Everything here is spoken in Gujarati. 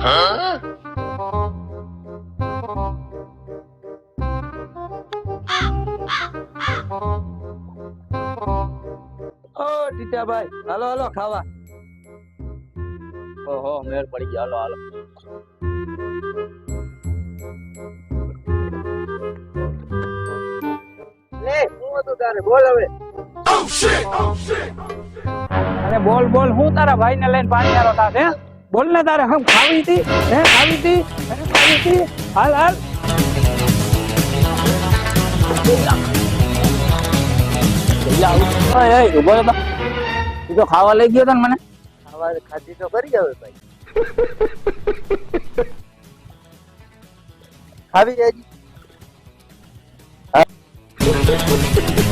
ઓ ટીટાભાઈ, હાલો હાલો ખાવા. ઓહો મેળ પડી ગયો, હાલો હાલો. લે શું હતું તારે, બોલ હવે. અરે બોલ બોલ, હું તારા ભાઈ ને લઈને પાણી આરો થાશે? બોલ ને, તારે હમ ખાવી હતી? હે ખાવી હતી? હે ખાવી હતી? હાલ હાલ. ઉભો રહો તો. તું તો ખાવા લઈ ગયો તો ને મને. ખાવા ખાધી તો કરી હવે ભાઈ. ખાવી જાય.